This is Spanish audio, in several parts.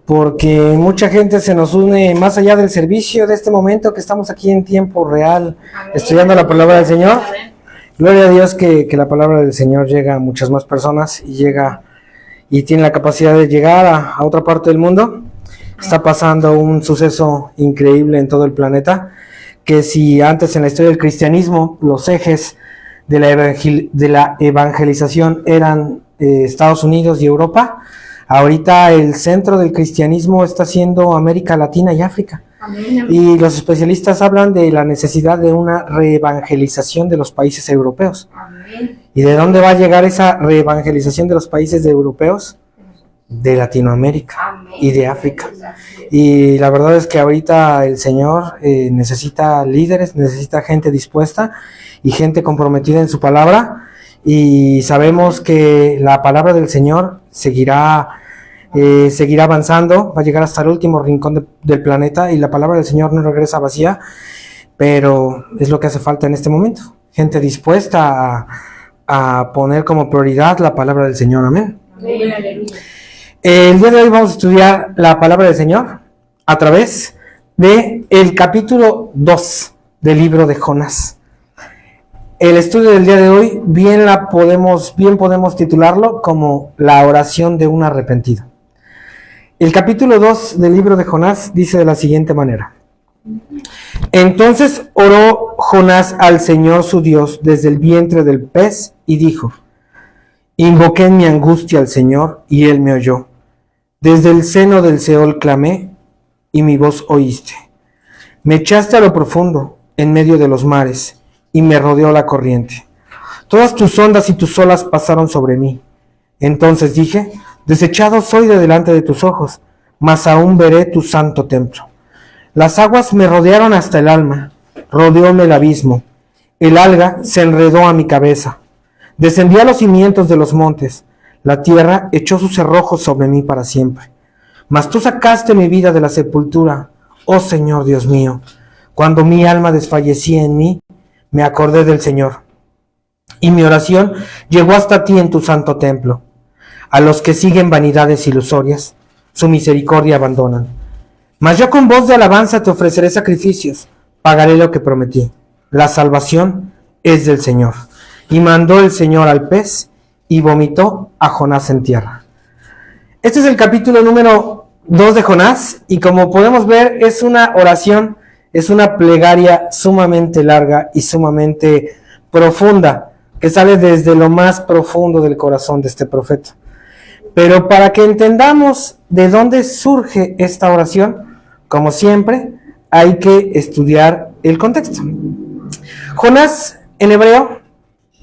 porque mucha gente se nos une más allá del servicio de este momento que estamos aquí en tiempo real, estudiando la palabra del Señor. Gloria a Dios que la palabra del Señor llega a muchas más personas y llega y tiene la capacidad de llegar a otra parte del mundo. Está pasando un suceso increíble en todo el planeta, que si antes en la historia del cristianismo los ejes de la evangelización eran Estados Unidos y Europa, ahorita el centro del cristianismo está siendo América Latina y África. Amén. Y los especialistas hablan de la necesidad de una reevangelización de los países europeos. Amén. ¿Y de dónde va a llegar esa reevangelización de los países europeos? De Latinoamérica. Amén. Y de África. Y la verdad es que ahorita el Señor necesita líderes, necesita gente dispuesta y gente comprometida en su palabra. Y sabemos que la palabra del Señor seguirá avanzando, va a llegar hasta el último rincón del planeta, y la palabra del Señor no regresa vacía, pero es lo que hace falta en este momento, gente dispuesta a poner como prioridad la palabra del Señor. Amén. El día de hoy vamos a estudiar la palabra del Señor a través de el capítulo 2 del libro de Jonás. El estudio del día de hoy bien podemos titularlo como la oración de un arrepentido. El capítulo 2 del libro de Jonás dice de la siguiente manera: Entonces oró Jonás al Señor su Dios desde el vientre del pez y dijo: Invoqué en mi angustia al Señor y Él me oyó. Desde el seno del Seol clamé y mi voz oíste. Me echaste a lo profundo, en medio de los mares, y me rodeó la corriente. Todas tus ondas y tus olas pasaron sobre mí. Entonces dije: desechado soy de delante de tus ojos, mas aún veré tu santo templo. Las aguas me rodearon hasta el alma, rodeóme el abismo. El alga se enredó a mi cabeza. Descendí a los cimientos de los montes. La tierra echó sus cerrojos sobre mí para siempre. Mas tú sacaste mi vida de la sepultura, oh Señor Dios mío. Cuando mi alma desfallecía en mí, me acordé del Señor, y mi oración llegó hasta ti en tu santo templo. A los que siguen vanidades ilusorias, su misericordia abandonan. Mas yo con voz de alabanza te ofreceré sacrificios, pagaré lo que prometí. La salvación es del Señor. Y mandó el Señor al pez, y vomitó a Jonás en tierra. Este es el capítulo número 2 de Jonás, y como podemos ver es una oración, es una plegaria sumamente larga y sumamente profunda, que sale desde lo más profundo del corazón de este profeta. Pero para que entendamos de dónde surge esta oración, como siempre, hay que estudiar el contexto. Jonás en hebreo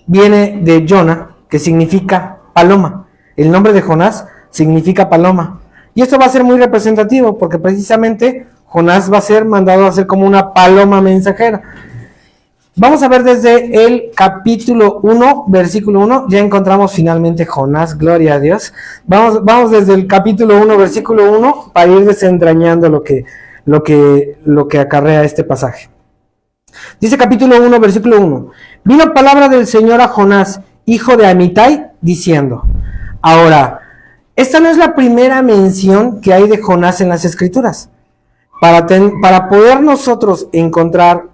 viene de Jonah, que significa paloma. El nombre de Jonás significa paloma. Y esto va a ser muy representativo, porque precisamente Jonás va a ser mandado a ser como una paloma mensajera. Vamos a ver desde el capítulo 1, versículo 1. Ya encontramos finalmente Jonás, gloria a Dios. Vamos desde el capítulo 1, versículo 1, para ir desentrañando lo que acarrea este pasaje. Dice capítulo 1, versículo 1. Vino palabra del Señor a Jonás, hijo de Amitai, diciendo. Ahora, esta no es la primera mención que hay de Jonás en las Escrituras. Para poder nosotros encontrar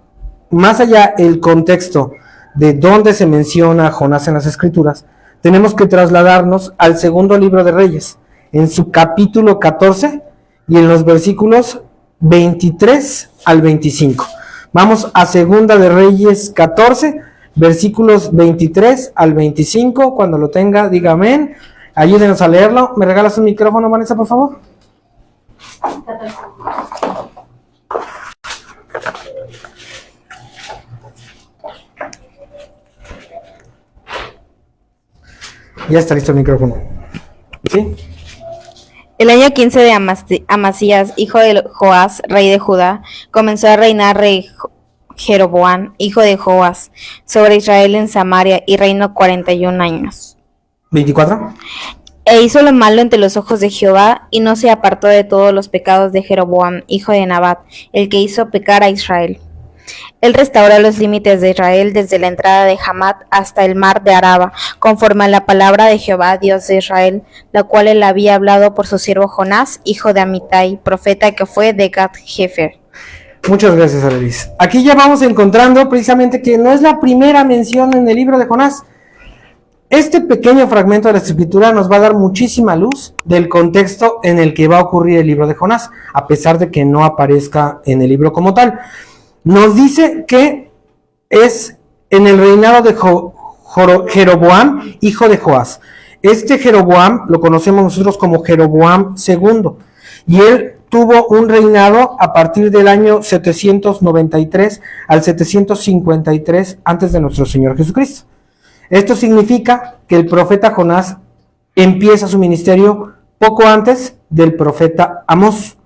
más allá el contexto de dónde se menciona a Jonás en las Escrituras, tenemos que trasladarnos al segundo libro de Reyes, en su capítulo 14 y en los versículos 23 al 25. Vamos a segunda de Reyes 14, versículos 23 al 25. Cuando lo tenga, diga amén. Ayúdenos a leerlo. ¿Me regalas un micrófono, Vanessa, por favor? Ya está listo el micrófono. ¿Sí? El año 15 de Amasías, hijo de Joás, rey de Judá, comenzó a reinar rey Jeroboam, hijo de Joás, sobre Israel en Samaria, y reinó 41 años. 24. E hizo lo malo ante los ojos de Jehová, y no se apartó de todos los pecados de Jeroboam, hijo de Nabat, el que hizo pecar a Israel. Él restaura los límites de Israel desde la entrada de Hamat hasta el mar de Araba, conforme a la palabra de Jehová, Dios de Israel, la cual él había hablado por su siervo Jonás, hijo de Amitai, profeta que fue de Gat-Hefer. Muchas gracias, Arelis. Aquí ya vamos encontrando precisamente que no es la primera mención en el libro de Jonás. Este pequeño fragmento de la escritura nos va a dar muchísima luz del contexto en el que va a ocurrir el libro de Jonás, a pesar de que no aparezca en el libro como tal. Nos dice que es en el reinado de Jeroboam, hijo de Joás. Este Jeroboam lo conocemos nosotros como Jeroboam II, y él tuvo un reinado a partir del año 793 al 753 antes de nuestro Señor Jesucristo. Esto significa que el profeta Jonás empieza su ministerio poco antes del profeta Amós.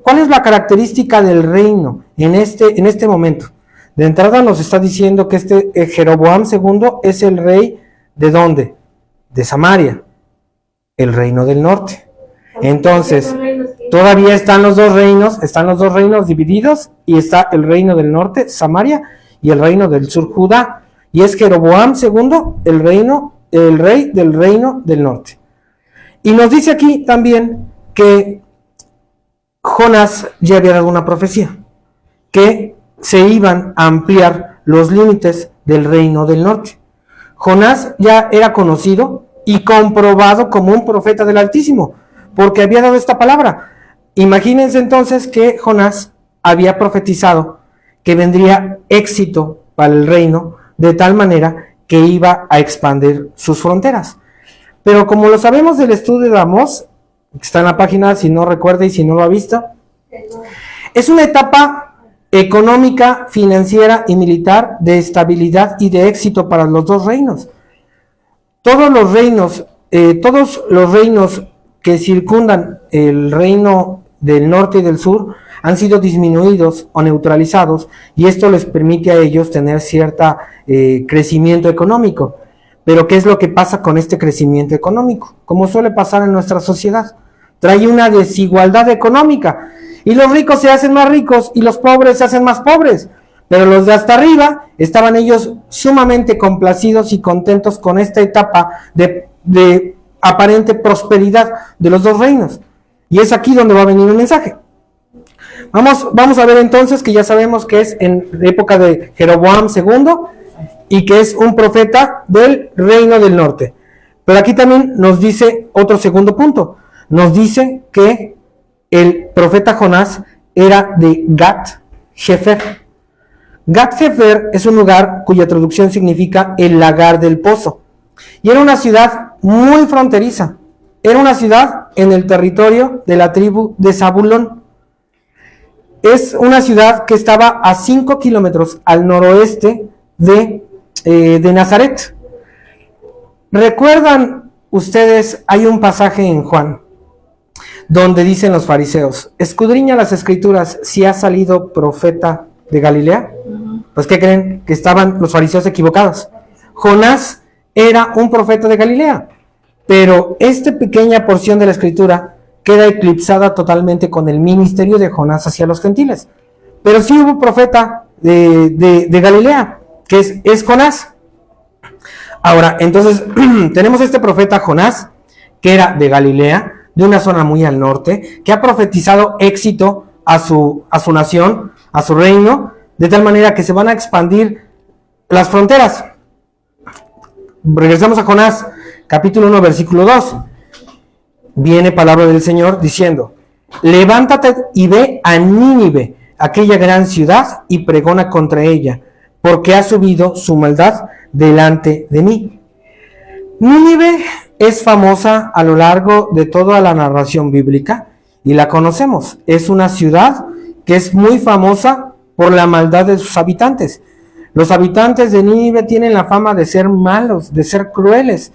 ¿Cuál es la característica del reino en este momento? De entrada nos está diciendo que Jeroboam II es el rey ¿de dónde? De Samaria, el reino del norte. Entonces, todavía están los dos reinos divididos, y está el reino del norte, Samaria, y el reino del sur, Judá. Y es Jeroboam II el rey del reino del norte. Y nos dice aquí también que Jonás ya había dado una profecía, que se iban a ampliar los límites del reino del norte. Jonás ya era conocido y comprobado como un profeta del Altísimo, porque había dado esta palabra. Imagínense entonces que Jonás había profetizado que vendría éxito para el reino, de tal manera que iba a expandir sus fronteras. Pero como lo sabemos del estudio de Amós, que está en la página, si no recuerda y si no lo ha visto, es una etapa económica, financiera y militar de estabilidad y de éxito para los dos reinos. Todos los reinos que circundan el reino del norte y del sur han sido disminuidos o neutralizados, y esto les permite a ellos tener cierto crecimiento económico. Pero ¿qué es lo que pasa con este crecimiento económico? Como suele pasar en nuestra sociedad, trae una desigualdad económica, y los ricos se hacen más ricos y los pobres se hacen más pobres. Pero los de hasta arriba estaban ellos sumamente complacidos y contentos con esta etapa de aparente prosperidad de los dos reinos. Y es aquí donde va a venir el mensaje. Vamos a ver entonces que ya sabemos que es en la época de Jeroboam II y que es un profeta del reino del norte. Pero aquí también nos dice otro segundo punto. Nos dice que el profeta Jonás era de Gat-Hefer. Gat-Hefer es un lugar cuya traducción significa el lagar del pozo. Y era una ciudad muy fronteriza. Era una ciudad en el territorio de la tribu de Zabulón. Es una ciudad que estaba a 5 kilómetros al noroeste de Nazaret. ¿Recuerdan ustedes? Hay un pasaje en Juan donde dicen los fariseos: escudriña las escrituras si ha salido profeta de Galilea. Pues ¿qué creen? Que estaban los fariseos equivocados. Jonás era un profeta de Galilea, pero esta pequeña porción de la escritura queda eclipsada totalmente con el ministerio de Jonás hacia los gentiles. Pero sí hubo profeta de Galilea, que es Jonás. Ahora, entonces, tenemos este profeta Jonás, que era de Galilea, de una zona muy al norte, que ha profetizado éxito a su nación, a su reino, de tal manera que se van a expandir las fronteras. Regresamos a Jonás, capítulo 1, versículo 2. Viene palabra del Señor diciendo: levántate y ve a Nínive, aquella gran ciudad, y pregona contra ella, porque ha subido su maldad delante de mí. Nínive es famosa a lo largo de toda la narración bíblica y la conocemos. Es una ciudad que es muy famosa por la maldad de sus habitantes. Los habitantes de Nínive tienen la fama de ser malos, de ser crueles.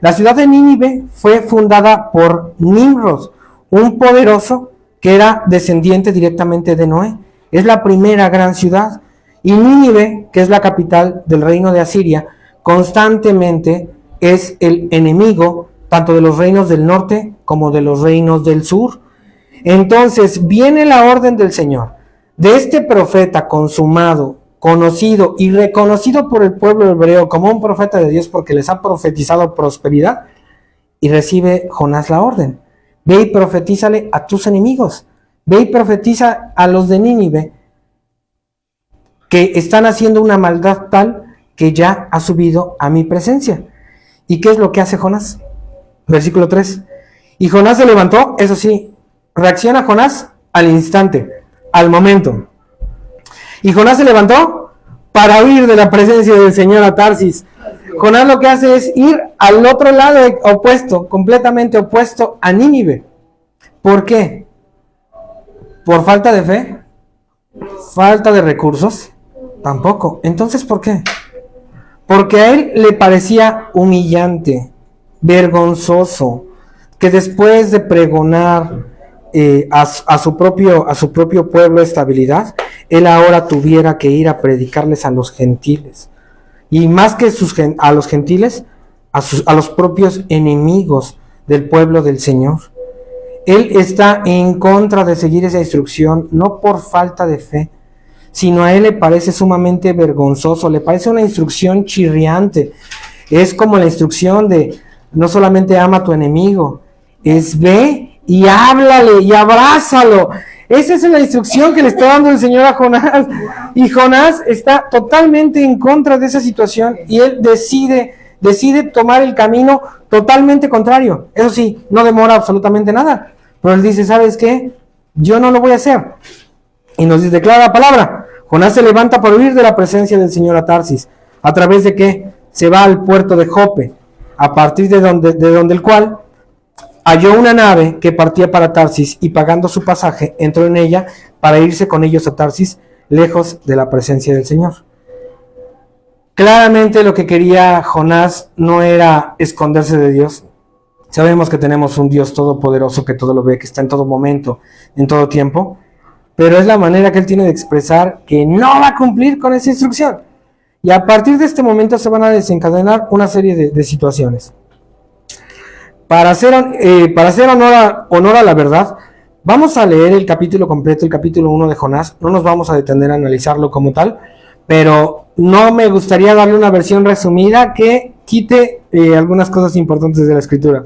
La ciudad de Nínive fue fundada por Nimrod, un poderoso que era descendiente directamente de Noé. Es la primera gran ciudad. Y Nínive, que es la capital del reino de Asiria, constantemente es el enemigo tanto de los reinos del norte como de los reinos del sur. Entonces viene la orden del Señor, de este profeta consumado conocido y reconocido por el pueblo hebreo como un profeta de Dios porque les ha profetizado prosperidad, y recibe Jonás la orden: ve y profetízale a tus enemigos, ve y profetiza a los de Nínive que están haciendo una maldad tal que ya ha subido a mi presencia. ¿Y qué es lo que hace Jonás? Versículo 3. Y Jonás se levantó, eso sí, reacciona Jonás al instante, al momento. Y Jonás se levantó para huir de la presencia del Señor a Tarsis. Jonás lo que hace es ir al otro lado opuesto, completamente opuesto a Nínive. ¿Por qué? ¿Por falta de fe? ¿Falta de recursos? Tampoco. Entonces, ¿por qué? Porque a él le parecía humillante, vergonzoso, que después de pregonar a su propio pueblo estabilidad, él ahora tuviera que ir a predicarles a los gentiles. Y más que a los gentiles, a los propios enemigos del pueblo del Señor. Él está en contra de seguir esa instrucción, no por falta de fe, sino a él le parece sumamente vergonzoso, le parece una instrucción chirriante. Es como la instrucción de no solamente ama a tu enemigo, es ve y háblale y abrázalo. Esa es la instrucción que le está dando el Señor a Jonás. Y Jonás está totalmente en contra de esa situación y él decide tomar el camino totalmente contrario. Eso sí, no demora absolutamente nada. Pero él dice, ¿sabes qué? Yo no lo voy a hacer. Y nos declara la palabra. Jonás se levanta por huir de la presencia del Señor a Tarsis. ¿A través de qué? Se va al puerto de Jope, a partir de donde el cual halló una nave que partía para Tarsis y pagando su pasaje entró en ella para irse con ellos a Tarsis, lejos de la presencia del Señor. Claramente lo que quería Jonás no era esconderse de Dios. Sabemos que tenemos un Dios todopoderoso que todo lo ve, que está en todo momento, en todo tiempo, pero es la manera que él tiene de expresar que no va a cumplir con esa instrucción. Y a partir de este momento se van a desencadenar una serie de situaciones. Para hacer honor a la verdad, vamos a leer el capítulo completo, el capítulo 1 de Jonás. No nos vamos a detener a analizarlo como tal, pero no me gustaría darle una versión resumida que quite algunas cosas importantes de la escritura.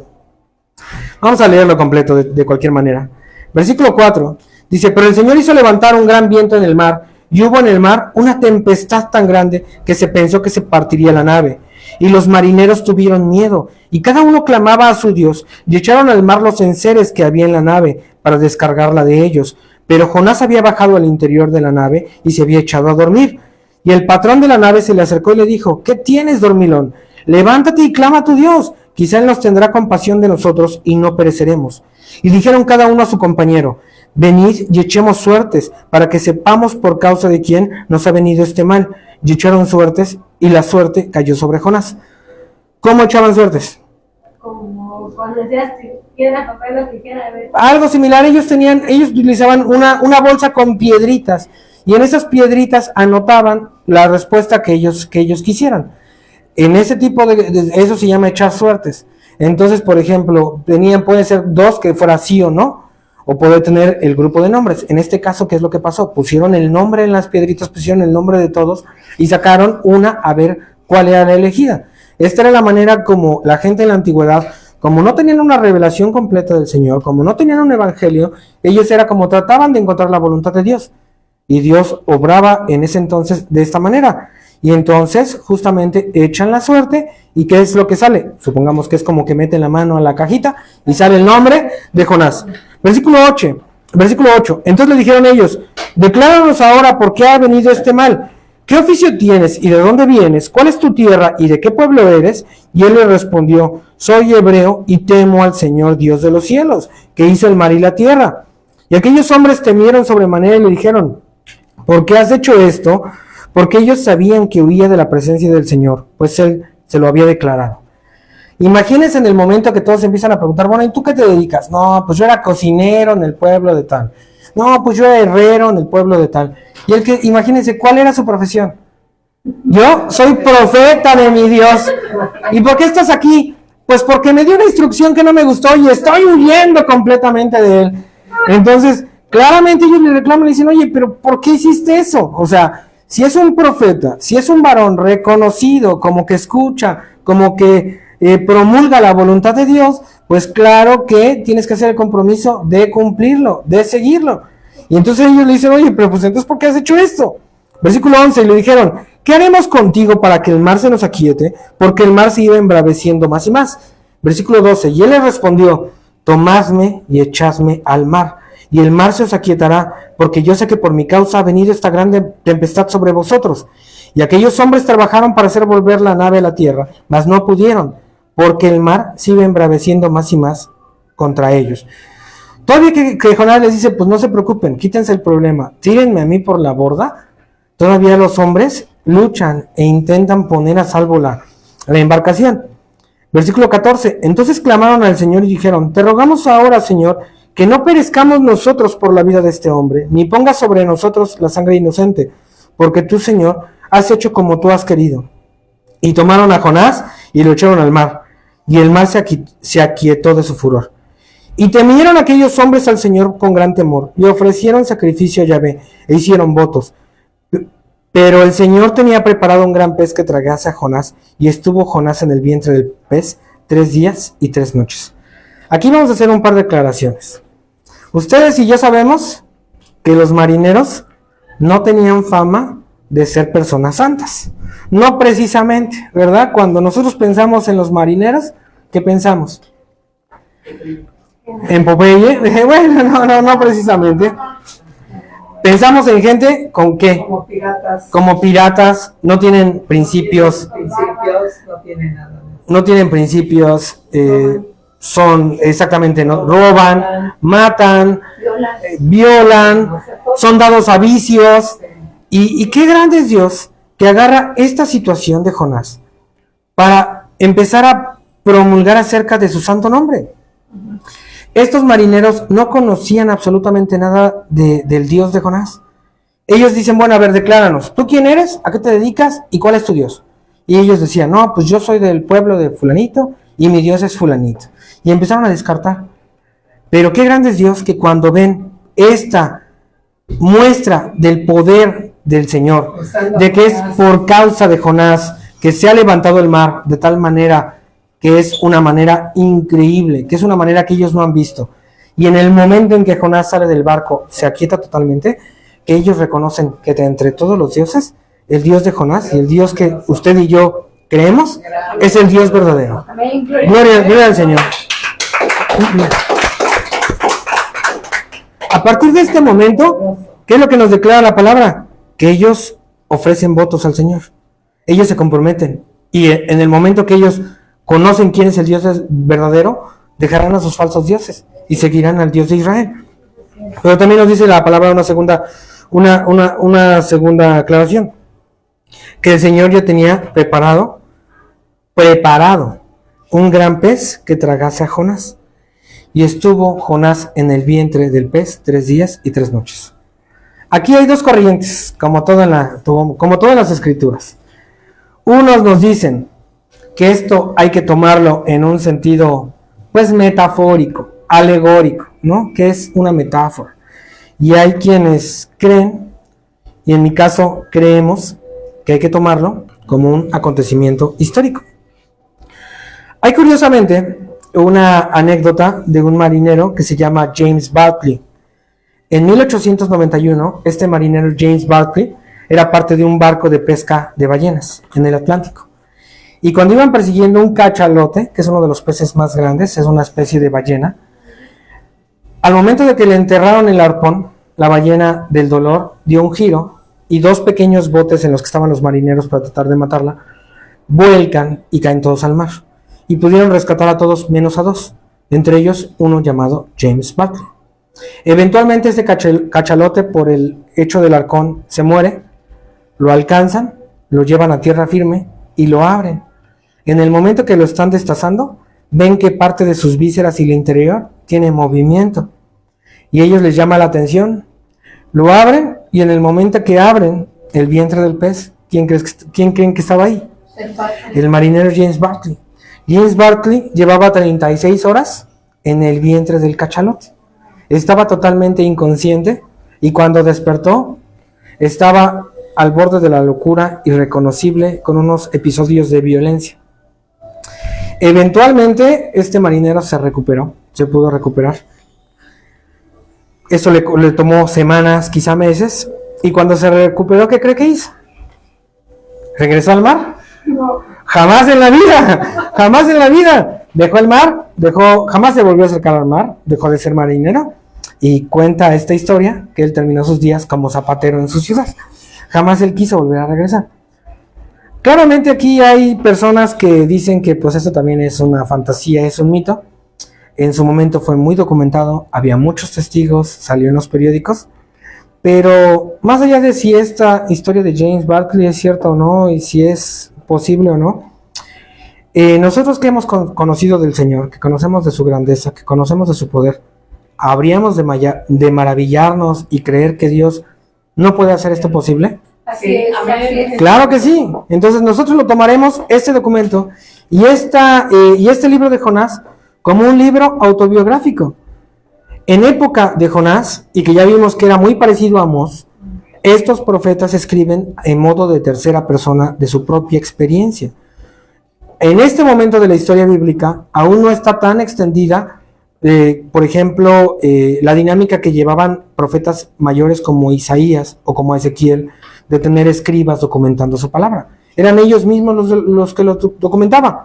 Vamos a leerlo completo de cualquier manera. Versículo 4 dice: pero el Señor hizo levantar un gran viento en el mar, y hubo en el mar una tempestad tan grande que se pensó que se partiría la nave. Y los marineros tuvieron miedo, y cada uno clamaba a su Dios, y echaron al mar los enseres que había en la nave, para descargarla de ellos. Pero Jonás había bajado al interior de la nave, y se había echado a dormir. Y el patrón de la nave se le acercó y le dijo: ¿qué tienes, dormilón? Levántate y clama a tu Dios, quizá él nos tendrá compasión de nosotros, y no pereceremos. Y dijeron cada uno a su compañero: venid y echemos suertes, para que sepamos por causa de quién nos ha venido este mal. Y echaron suertes, y la suerte cayó sobre Jonás. ¿Cómo echaban suertes? Como cuando decías piedra, papel, lo que quiera. Algo similar. Ellos utilizaban una bolsa con piedritas, y en esas piedritas anotaban la respuesta que ellos quisieran. En ese tipo de eso se llama echar suertes. Entonces, por ejemplo, puede ser dos que fuera sí o no, o puede tener el grupo de nombres. En este caso, ¿qué es lo que pasó? Pusieron el nombre en las piedritas, pusieron el nombre de todos y sacaron una a ver cuál era la elegida. Esta era la manera como la gente en la antigüedad, como no tenían una revelación completa del Señor, como no tenían un evangelio, ellos era como trataban de encontrar la voluntad de Dios. Y Dios obraba en ese entonces de esta manera. Y entonces justamente echan la suerte, ¿y qué es lo que sale? Supongamos que es como que meten la mano a la cajita y sale el nombre de Jonás. Versículo 8. Entonces le dijeron ellos: decláranos ahora por qué ha venido este mal. ¿Qué oficio tienes y de dónde vienes? ¿Cuál es tu tierra y de qué pueblo eres? Y él le respondió: soy hebreo y temo al Señor Dios de los cielos, que hizo el mar y la tierra. Y aquellos hombres temieron sobremanera y le dijeron: ¿por qué has hecho esto? Porque ellos sabían que huía de la presencia del Señor, pues él se lo había declarado. Imagínense en el momento que todos empiezan a preguntar: bueno, ¿y tú qué te dedicas? No, pues yo era cocinero en el pueblo de tal. No, pues yo era herrero en el pueblo de tal. Y imagínense, ¿cuál era su profesión? Yo soy profeta de mi Dios. ¿Y por qué estás aquí? Pues porque me dio una instrucción que no me gustó y estoy huyendo completamente de él. Entonces, claramente ellos le reclaman y le dicen: oye, pero ¿por qué hiciste eso? O sea, Si es un profeta, si es un varón reconocido, como que escucha, como que promulga la voluntad de Dios, pues claro que tienes que hacer el compromiso de cumplirlo, de seguirlo. Y entonces ellos le dicen, oye, pero pues entonces ¿por qué has hecho esto? Versículo 11, y le dijeron, ¿qué haremos contigo para que el mar se nos aquiete? Porque el mar se iba embraveciendo más y más. Versículo 12, y él les respondió, tomadme y echadme al mar, y el mar se os aquietará, porque yo sé que por mi causa ha venido esta grande tempestad sobre vosotros. Y aquellos hombres trabajaron para hacer volver la nave a la tierra, mas no pudieron, porque el mar se iba embraveciendo más y más contra ellos. Todavía que Jonás les dice, pues no se preocupen, quítense el problema, tírenme a mí por la borda. Todavía los hombres luchan e intentan poner a salvo la embarcación. Versículo 14, entonces clamaron al Señor y dijeron, te rogamos ahora, Señor, que no perezcamos nosotros por la vida de este hombre, ni pongas sobre nosotros la sangre inocente, porque tú, Señor, has hecho como tú has querido. Y tomaron a Jonás y lo echaron al mar, y el mar se aquietó de su furor. Y temieron aquellos hombres al Señor con gran temor, y ofrecieron sacrificio a Yahvé, e hicieron votos. Pero el Señor tenía preparado un gran pez que tragase a Jonás, y estuvo Jonás en el vientre del pez 3 días y 3 noches. Aquí vamos a hacer un par de declaraciones. Ustedes y yo sabemos que los marineros no tenían fama de ser personas santas. No precisamente, ¿verdad? Cuando nosotros pensamos en los marineros, ¿qué pensamos? En Popeye. Bueno, no precisamente. Pensamos en gente con qué? Como piratas. Como piratas, no tienen principios. No tienen nada. No tienen principios, son exactamente, ¿no? Roban, matan, violan, son dados a vicios. Y qué grande es Dios que agarra esta situación de Jonás para empezar a promulgar acerca de su santo nombre. Estos marineros no conocían absolutamente nada del Dios de Jonás. Ellos dicen, bueno, a ver, decláranos, ¿tú quién eres? ¿A qué te dedicas? ¿Y cuál es tu Dios? Y ellos decían, no, pues yo soy del pueblo de fulanito y mi Dios es fulanito. Y empezaron a descartar. Pero qué grande es Dios que cuando ven esta muestra del poder del Señor, de que es por causa de Jonás que se ha levantado el mar de tal manera que es una manera increíble, que es una manera que ellos no han visto. Y en el momento en que Jonás sale del barco, se aquieta totalmente, que ellos reconocen que de entre todos los dioses, el Dios de Jonás y el Dios que usted y yo creemos, es el Dios verdadero. Gloria al Señor. A partir de este momento, ¿qué es lo que nos declara la palabra? Que ellos ofrecen votos al Señor. Ellos se comprometen. Y en el momento que ellos conocen quién es el Dios verdadero, dejarán a sus falsos dioses y seguirán al Dios de Israel. Pero también nos dice la palabra una segunda aclaración, que el Señor ya tenía preparado un gran pez que tragase a Jonás. Y estuvo Jonás en el vientre del pez 3 días y 3 noches. Aquí hay dos corrientes, como todas las escrituras. Unos nos dicen que esto hay que tomarlo en un sentido, pues, metafórico, alegórico, ¿no? Que es una metáfora. Y hay quienes creen, y en mi caso creemos, que hay que tomarlo como un acontecimiento histórico. Hay curiosamente una anécdota de un marinero que se llama James Barclay. En 1891, este marinero James Barclay era parte de un barco de pesca de ballenas en el Atlántico. Y cuando iban persiguiendo un cachalote, que es uno de los peces más grandes, es una especie de ballena, al momento de que le enterraron el arpón, la ballena del dolor dio un giro y 2 pequeños botes en los que estaban los marineros para tratar de matarla, vuelcan y caen todos al mar. Y pudieron rescatar a todos menos a 2, entre ellos uno llamado James Barclay. Eventualmente este cachalote, por el hecho del arcón, se muere, lo alcanzan, lo llevan a tierra firme y lo abren. En el momento que lo están destazando, ven que parte de sus vísceras y el interior tiene movimiento. Y a ellos les llama la atención, lo abren y en el momento que abren el vientre del pez, ¿quién creen que estaba ahí? El marinero James Barclay. James Barclay llevaba 36 horas en el vientre del cachalote. Estaba totalmente inconsciente y cuando despertó estaba al borde de la locura irreconocible con unos episodios de violencia. Eventualmente este marinero se recuperó, se pudo recuperar. Eso le tomó semanas, quizá meses, y cuando se recuperó, ¿qué cree que hizo? ¿Regresó al mar? No. Jamás en la vida, jamás en la vida. Dejó el mar, jamás se volvió a acercar al mar, dejó de ser marinero, y cuenta esta historia que él terminó sus días como zapatero en su ciudad. Jamás él quiso volver a regresar. Claramente aquí hay personas que dicen que pues eso también es una fantasía, es un mito. En su momento fue muy documentado, había muchos testigos, salió en los periódicos, pero más allá de si esta historia de James Barkley es cierta o no, y si es posible o no, nosotros que hemos conocido del Señor, que conocemos de su grandeza, que conocemos de su poder, ¿habríamos de maravillarnos y creer que Dios no puede hacer esto posible? Así es, así es. Claro que sí. Entonces nosotros lo tomaremos, este documento y este libro de Jonás, como un libro autobiográfico. En época de Jonás, y que ya vimos que era muy parecido a Amós, estos profetas escriben en modo de tercera persona de su propia experiencia. En este momento de la historia bíblica aún no está tan extendida, por ejemplo, la dinámica que llevaban profetas mayores como Isaías o como Ezequiel, de tener escribas documentando su palabra. Eran ellos mismos los que lo documentaban.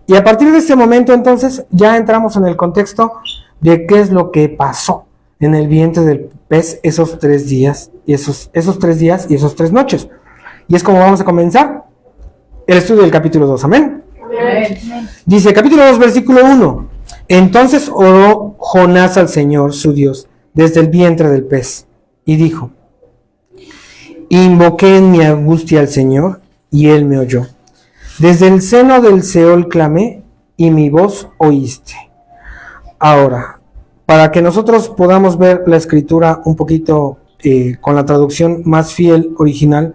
Y a partir de este momento, entonces, ya entramos en el contexto de qué es lo que pasó en el vientre del pez esos 3 días, y esos 3 días y esos 3 noches. Y es como vamos a comenzar el estudio del capítulo 2. Amén. Amén. Dice, capítulo 2, versículo 1. Entonces oró Jonás al Señor, su Dios, desde el vientre del pez, y dijo: invoqué en mi angustia al Señor, y Él me oyó. Desde el seno del Seol clamé, y mi voz oíste. Ahora, para que nosotros podamos ver la escritura un poquito con la traducción más fiel, original,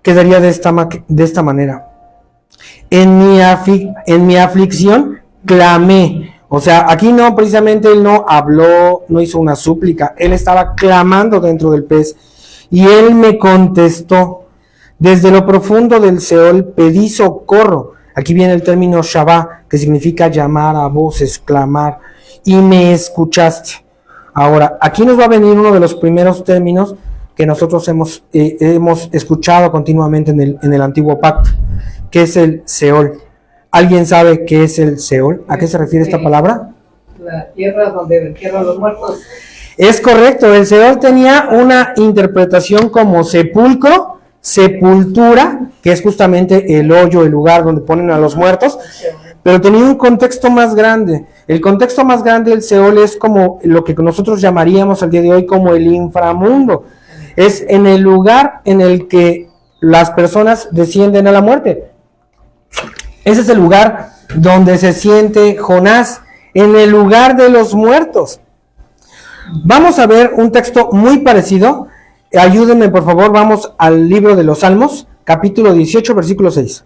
quedaría de esta manera. En mi aflicción clamé. O sea, aquí no, precisamente él no habló, no hizo una súplica, él estaba clamando dentro del pez, y él me contestó. Desde lo profundo del Seol pedí socorro. Aquí viene el término Shabá, que significa llamar a voces, clamar, y me escuchaste. Ahora, aquí nos va a venir uno de los primeros términos que nosotros hemos escuchado continuamente en el antiguo pacto, que es el Seol. ¿Alguien sabe qué es el Seol? ¿A qué se refiere esta palabra? La tierra donde entierran los muertos. Es correcto, el Seol tenía una interpretación como sepulcro, sepultura, que es justamente el hoyo, el lugar donde ponen a los muertos, pero tenía un contexto más grande. El contexto más grande del Seol es como lo que nosotros llamaríamos al día de hoy como el inframundo. Es en el lugar en el que las personas descienden a la muerte. Ese es el lugar donde se siente Jonás, en el lugar de los muertos. Vamos a ver un texto muy parecido. Ayúdenme, por favor, vamos al libro de los Salmos, capítulo 18, versículo 6.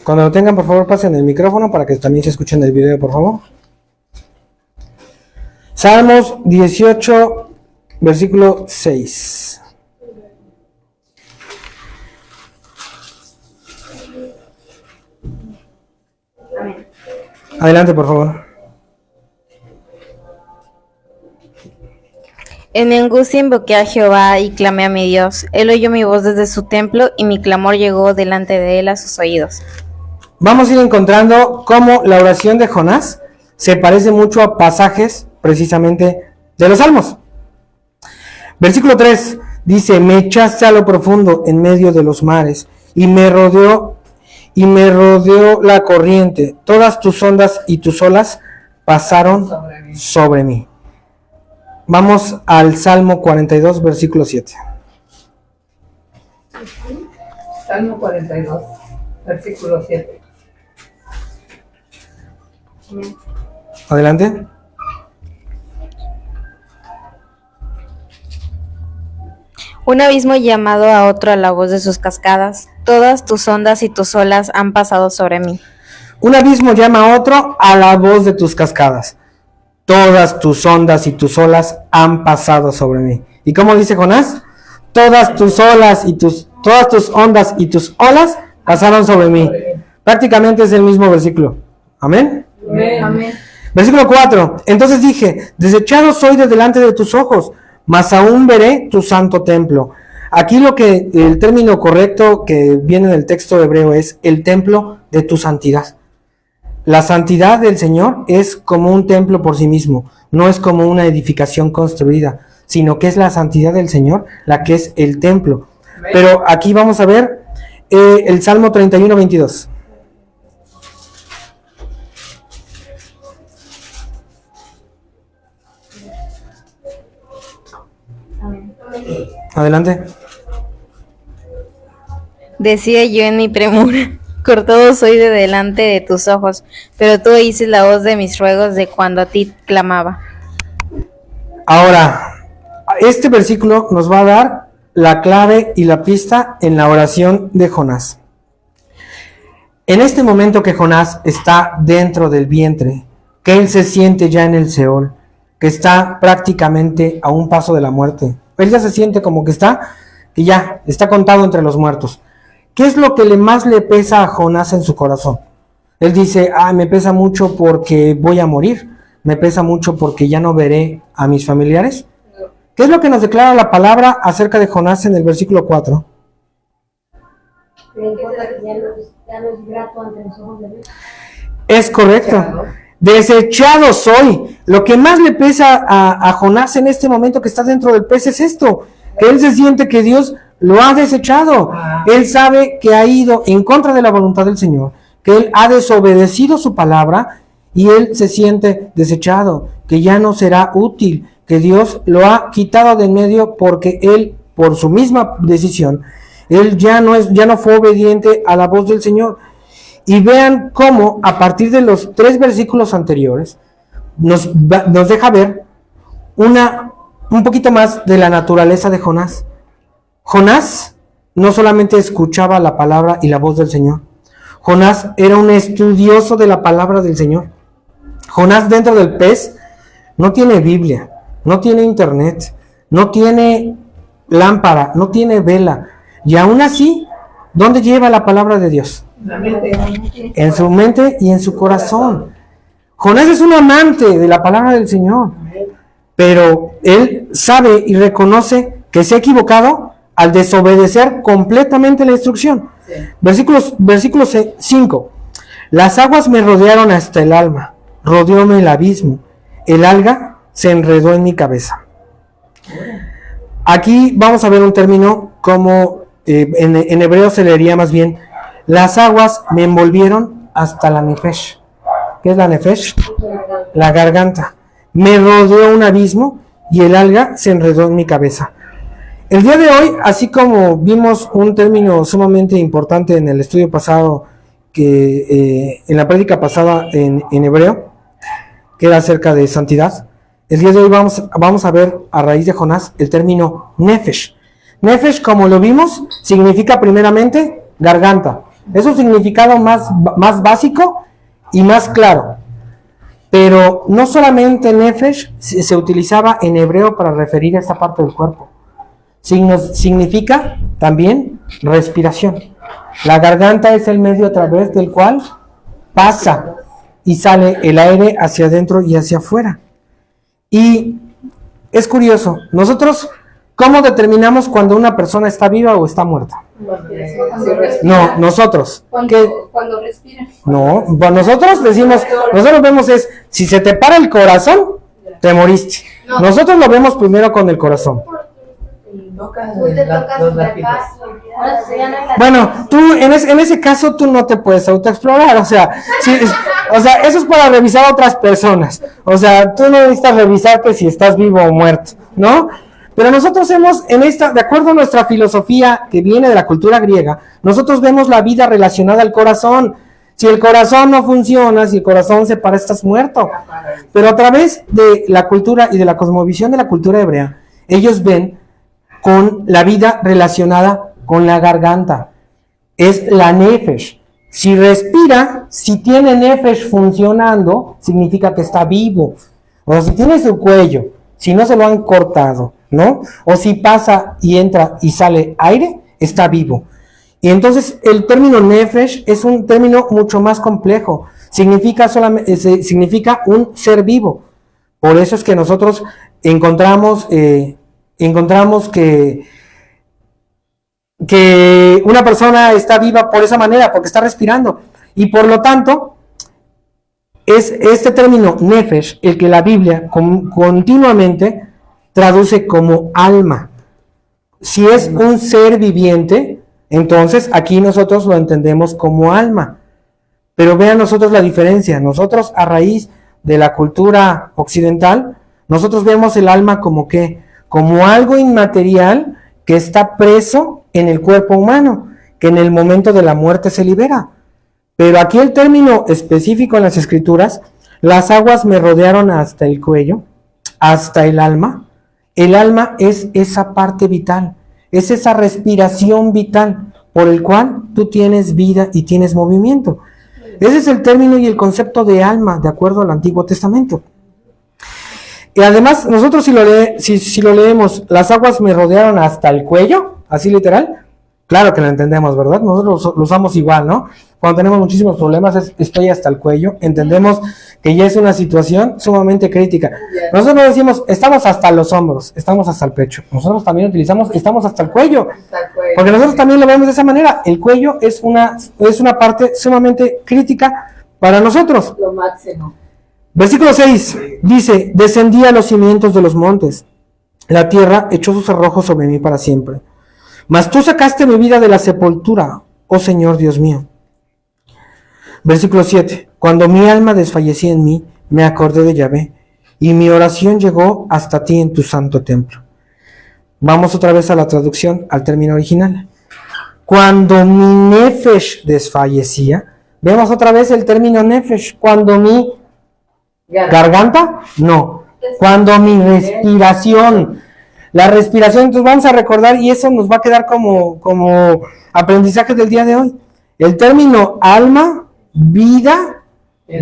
Cuando lo tengan, por favor, pasen el micrófono para que también se escuche en el video, por favor. Salmos 18, versículo 6. Amén. Adelante, por favor. En mi angustia invoqué a Jehová y clamé a mi Dios. Él oyó mi voz desde su templo y mi clamor llegó delante de él a sus oídos. Vamos a ir encontrando cómo la oración de Jonás se parece mucho a pasajes precisamente de los Salmos. Versículo 3 dice: me echaste a lo profundo en medio de los mares, y me rodeó la corriente. Todas tus ondas y tus olas pasaron sobre mí. Vamos al Salmo 42, versículo 7. Salmo 42, versículo 7. Adelante. Un abismo llamado a otro a la voz de sus cascadas. Todas tus ondas y tus olas han pasado sobre mí. Un abismo llama a otro a la voz de tus cascadas. Todas tus ondas y tus olas han pasado sobre mí. ¿Y cómo dice Jonás? Todas tus ondas y tus olas pasaron sobre mí. Prácticamente es el mismo versículo. ¿Amén? Amén. Versículo 4. Entonces dije, desechado soy de delante de tus ojos, mas aún veré tu santo templo. Aquí el término correcto que viene en el texto hebreo es el templo de tu santidad. La santidad del Señor es como un templo por sí mismo, no es como una edificación construida, sino que es la santidad del Señor la que es el templo. Pero aquí vamos a ver el Salmo 31, 22. Adelante. Decía yo en mi premura, cortado soy de delante de tus ojos, pero tú oíste la voz de mis ruegos de cuando a ti clamaba. Ahora, este versículo nos va a dar la clave y la pista en la oración de Jonás. En este momento que Jonás está dentro del vientre, que él se siente ya en el Seol, que está prácticamente a un paso de la muerte, él ya se siente como que ya está contado entre los muertos. ¿Qué es lo que más le pesa a Jonás en su corazón? Él dice, me pesa mucho porque voy a morir, me pesa mucho porque ya no veré a mis familiares. ¿Qué es lo que nos declara la palabra acerca de Jonás en el versículo 4? Ya no es grato ante los ojos de Dios. Es correcto. Desechado soy. Lo que más le pesa a Jonás en este momento que está dentro del pez es esto, que él se siente que Dios lo ha desechado. Él sabe que ha ido en contra de la voluntad del Señor, que él ha desobedecido su palabra y él se siente desechado, que ya no será útil, que Dios lo ha quitado de en medio porque él, por su misma decisión, él ya no fue obediente a la voz del Señor. Y vean cómo a partir de los 3 versículos anteriores nos deja ver un poquito más de la naturaleza de Jonás. Jonás no solamente escuchaba la palabra y la voz del Señor. Jonás era un estudioso de la palabra del Señor. Jonás dentro del pez no tiene Biblia, no tiene internet, no tiene lámpara, no tiene vela. Y aún así, ¿dónde lleva la palabra de Dios? En su mente y en su corazón. Jonás es un amante de la palabra del Señor, pero él sabe y reconoce que se ha equivocado al desobedecer completamente la instrucción. Versículo 5. Las aguas me rodearon hasta el alma, rodeóme el abismo, el alga se enredó en mi cabeza. Aquí vamos a ver un término como en hebreo se leería más bien, las aguas me envolvieron hasta la nefesh. ¿Qué es la nefesh? La garganta. Me rodeó un abismo y el alga se enredó en mi cabeza. El día de hoy, así como vimos un término sumamente importante en el estudio pasado, en la prédica pasada en hebreo, que era acerca de santidad, el día de hoy vamos a ver a raíz de Jonás el término nefesh. Nefesh, como lo vimos, significa primeramente garganta. Es un significado más básico y más claro. Pero no solamente nefesh se utilizaba en hebreo para referir a esta parte del cuerpo. Significa también respiración. La garganta es el medio a través del cual pasa y sale el aire hacia adentro y hacia afuera. Y es curioso, nosotros, ¿cómo determinamos cuando una persona está viva o está muerta? No, nosotros. Cuando respira. No, nosotros vemos si se te para el corazón, te moriste. Nosotros lo vemos primero con el corazón. Bueno, tú en ese caso tú no te puedes autoexplorar, o sea, eso es para revisar a otras personas. O sea, tú no necesitas revisar que si estás vivo o muerto, ¿no? Pero nosotros de acuerdo a nuestra filosofía que viene de la cultura griega, nosotros vemos la vida relacionada al corazón. Si el corazón no funciona, si el corazón se para, estás muerto. Pero a través de la cultura y de la cosmovisión de la cultura hebrea, ellos ven con la vida relacionada con la garganta. Es la nefesh. Si respira, si tiene nefesh funcionando, significa que está vivo. O si tiene su cuello, si no se lo han cortado, ¿no? O si pasa y entra y sale aire, está vivo. Y entonces el término nefesh es un término mucho más complejo. Significa un ser vivo. Por eso es que nosotros encontramos que una persona está viva por esa manera, porque está respirando. Y por lo tanto, es este término nefesh el que la Biblia continuamente traduce como alma. Si es un ser viviente, entonces aquí nosotros lo entendemos como alma. Pero vean nosotros la diferencia. Nosotros, a raíz de la cultura occidental, nosotros vemos el alma como ¿qué? Como algo inmaterial que está preso en el cuerpo humano, que en el momento de la muerte se libera. Pero aquí el término específico en las escrituras, las aguas me rodearon hasta el cuello, hasta el alma. El alma es esa parte vital, es esa respiración vital por el cual tú tienes vida y tienes movimiento. Ese es el término y el concepto de alma, de acuerdo al Antiguo Testamento. Y además, nosotros si lo leemos, las aguas me rodearon hasta el cuello, así literal, claro que lo entendemos, ¿verdad? Nosotros lo usamos igual, ¿no? Cuando tenemos muchísimos problemas, estoy hasta el cuello, entendemos que ya es una situación sumamente crítica. Nosotros no decimos, estamos hasta los hombros, estamos hasta el pecho. Nosotros también utilizamos, estamos hasta el cuello. Porque nosotros también lo vemos de esa manera. El cuello es una parte sumamente crítica para nosotros. Lo máximo. Versículo 6 dice, descendí a los cimientos de los montes, la tierra echó sus cerrojos sobre mí para siempre. Mas tú sacaste mi vida de la sepultura, oh Señor Dios mío. Versículo 7, cuando mi alma desfallecía en mí, me acordé de Yahvé, y mi oración llegó hasta ti en tu santo templo. Vamos otra vez a la traducción, al término original. Cuando mi nefesh desfallecía, vemos otra vez el término nefesh, cuando mi garganta, no, cuando mi respiración, la respiración, entonces vamos a recordar y eso nos va a quedar como aprendizaje del día de hoy. El término alma, vida,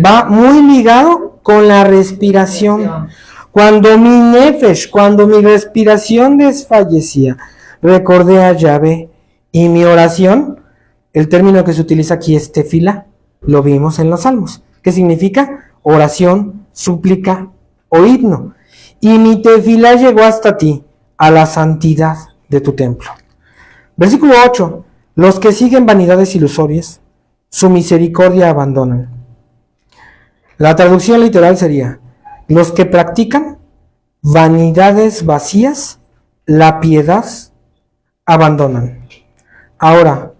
va muy ligado con la respiración. Cuando mi nefesh, cuando mi respiración desfallecía, recordé a Yahvé y mi oración, el término que se utiliza aquí es tefila, lo vimos en los salmos, que significa oración, súplica o himno. Y mi tefila llegó hasta ti, a la santidad de tu templo. Versículo 8. Los que siguen vanidades ilusorias, su misericordia abandonan. La traducción literal sería, los que practican vanidades vacías, la piedad abandonan. Ahora,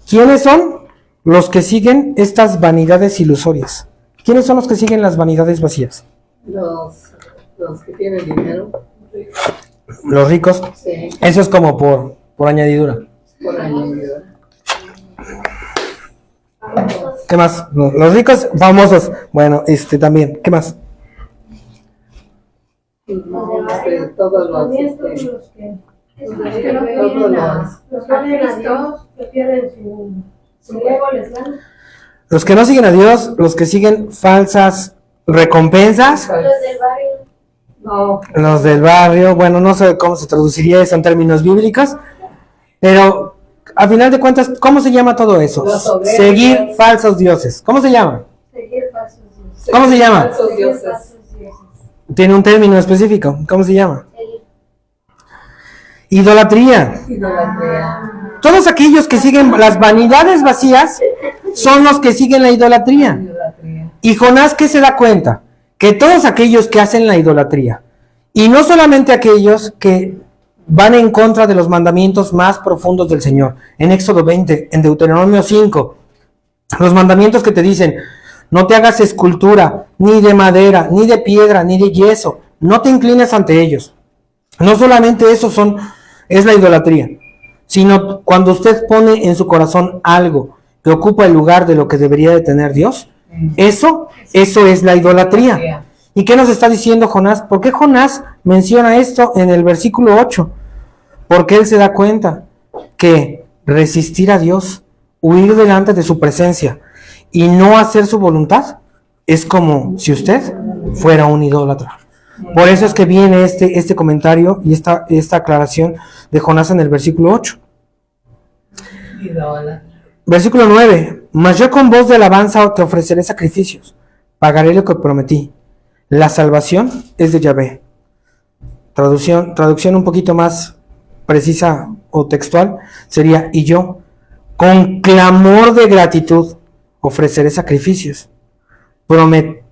¿quiénes son los que siguen estas vanidades ilusorias? ¿Quiénes son los que siguen las vanidades vacías? Los que tienen dinero. Los ricos. Sí. Eso es como por añadidura. Por añadidura. ¿Qué más? Los ricos famosos. Bueno, también. ¿Qué más? Todos los Los que no siguen a Dios, los que siguen falsas recompensas. Los del barrio. No. Los del barrio, bueno, no sé cómo se traduciría eso en términos bíblicos, pero a final de cuentas, ¿cómo se llama todo eso? Seguir falsos dioses. ¿Cómo se llama? Seguir falsos dioses. ¿Cómo se llama? Falsos Seguir dioses. falsos dioses. Tiene un término específico. ¿Cómo se llama? Idolatría. Idolatría. Todos aquellos que siguen las vanidades vacías son los que siguen la idolatría. Idolatría. Y Jonás, ¿qué se da cuenta? Que todos aquellos que hacen la idolatría, y no solamente aquellos que van en contra de los mandamientos más profundos del Señor, en Éxodo 20, en Deuteronomio 5, los mandamientos que te dicen, no te hagas escultura, ni de madera, ni de piedra, ni de yeso, no te inclines ante ellos. No solamente eso es la idolatría, sino cuando usted pone en su corazón algo que ocupa el lugar de lo que debería de tener Dios, eso es la idolatría. ¿Y qué nos está diciendo Jonás? ¿Por qué Jonás menciona esto en el versículo 8? Porque él se da cuenta que resistir a Dios, huir delante de su presencia, y no hacer su voluntad, es como si usted fuera un idólatra. Por eso es que viene este comentario y esta aclaración de Jonás en el versículo 8. Idólatra. Versículo 9. Mas yo con voz de alabanza te ofreceré sacrificios, pagaré lo que prometí. La salvación es de Yahvé. Traducción un poquito más precisa o textual sería: y yo, con clamor de gratitud, ofreceré sacrificios,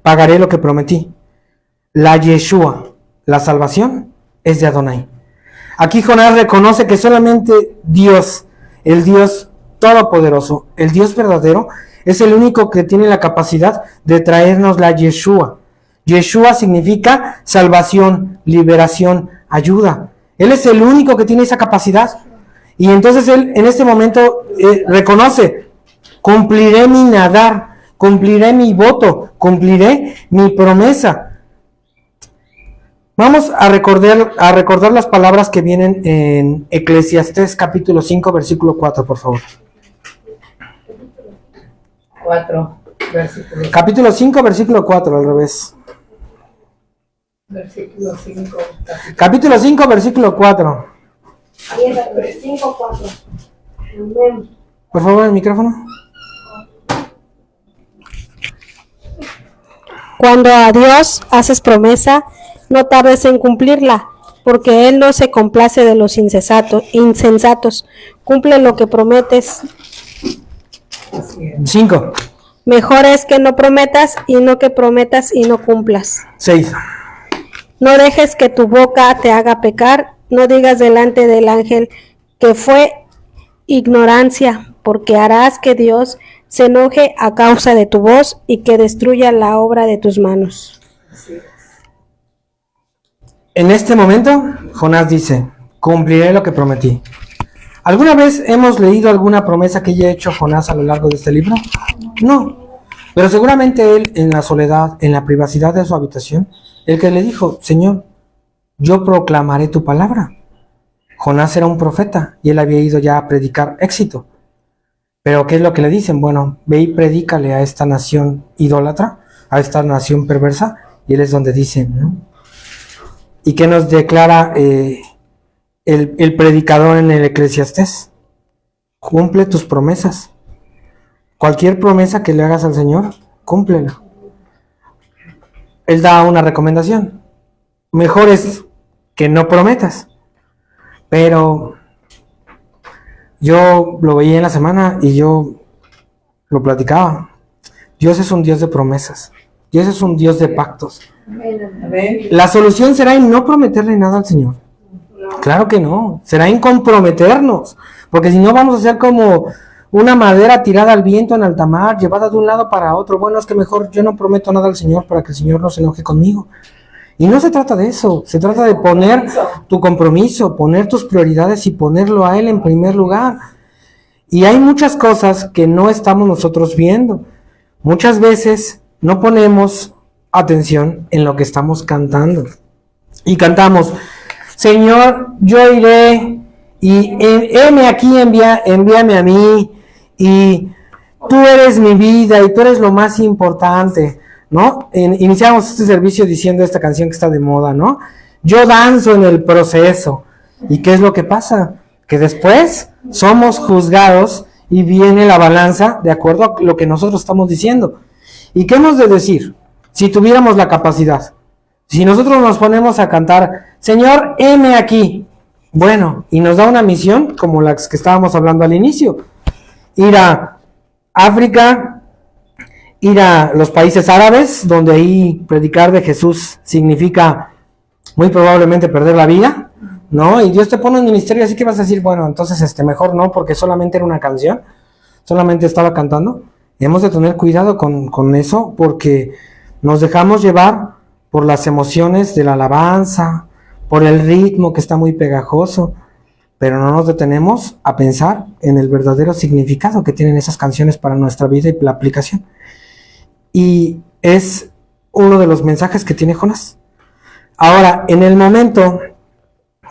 pagaré lo que prometí. La Yeshua, la salvación, es de Adonai. Aquí Jonás reconoce que solamente Dios, el Dios todopoderoso, el Dios verdadero, es el único que tiene la capacidad de traernos la Yeshua. Yeshua significa salvación, liberación, ayuda. Él es el único que tiene esa capacidad. Y entonces él en este momento reconoce: cumpliré mi nadar, cumpliré mi voto, cumpliré mi promesa. Vamos a recordar las palabras que vienen en Eclesiastés capítulo 5, versículo 4, por favor. 4 versículos. Capítulo 5, versículo 4, al revés. Versículo 5. Capítulo 5, versículo 4. Ahí está, 5, 4. Amén. Por favor, el micrófono. Cuando a Dios haces promesa, no tardes en cumplirla, porque Él no se complace de los insensatos. Cumple lo que prometes. 5, Mejor es que no prometas y no que prometas y no cumplas. 6. No dejes que tu boca te haga pecar, no digas delante del ángel que fue ignorancia, porque harás que Dios se enoje a causa de tu voz y que destruya la obra de tus manos. En este momento, Jonás dice: cumpliré lo que prometí. ¿Alguna vez hemos leído alguna promesa que haya hecho Jonás a lo largo de este libro? No. Pero seguramente él, en la soledad, en la privacidad de su habitación, el que le dijo: Señor, yo proclamaré tu palabra. Jonás era un profeta y él había ido ya a predicar éxito. Pero ¿qué es lo que le dicen? Bueno, ve y predícale a esta nación idólatra, a esta nación perversa, y él es donde dice, ¿no? ¿Y qué nos declara el predicador en el Eclesiastés? Cumple tus promesas. Cualquier promesa que le hagas al Señor, cúmplela. Él da una recomendación. Mejor es que no prometas. Pero yo lo veía en la semana y yo lo platicaba. Dios es un Dios de promesas. Dios es un Dios de pactos. Amén. La solución será en no prometerle nada al Señor. Claro que no. Será en comprometernos. Porque si no vamos a ser como una madera tirada al viento en alta mar, llevada de un lado para otro. Bueno, es que mejor yo no prometo nada al Señor para que el Señor no se enoje conmigo. Y no se trata de eso. Se trata de poner tu compromiso, poner tus prioridades y ponerlo a Él en primer lugar. Y hay muchas cosas que no estamos nosotros viendo. Muchas veces no ponemos atención en lo que estamos cantando. Y cantamos: Señor, yo iré y heme aquí, envíame a mí, y tú eres mi vida y tú eres lo más importante, ¿no? Iniciamos este servicio diciendo esta canción que está de moda, ¿no? Yo danzo en el proceso. ¿Y qué es lo que pasa? Que después somos juzgados y viene la balanza de acuerdo a lo que nosotros estamos diciendo. ¿Y qué hemos de decir? Si tuviéramos la capacidad. Si nosotros nos ponemos a cantar, Señor, heme aquí. Bueno, y nos da una misión como las que estábamos hablando al inicio. Ir a África, ir a los países árabes, donde ahí predicar de Jesús significa muy probablemente perder la vida, ¿no? Y Dios te pone un ministerio, así que vas a decir, bueno, entonces mejor no, porque solamente era una canción, solamente estaba cantando. Y hemos de tener cuidado con eso, porque nos dejamos llevar por las emociones de la alabanza, por el ritmo que está muy pegajoso, pero no nos detenemos a pensar en el verdadero significado que tienen esas canciones para nuestra vida y la aplicación. Y es uno de los mensajes que tiene Jonás. Ahora, en el momento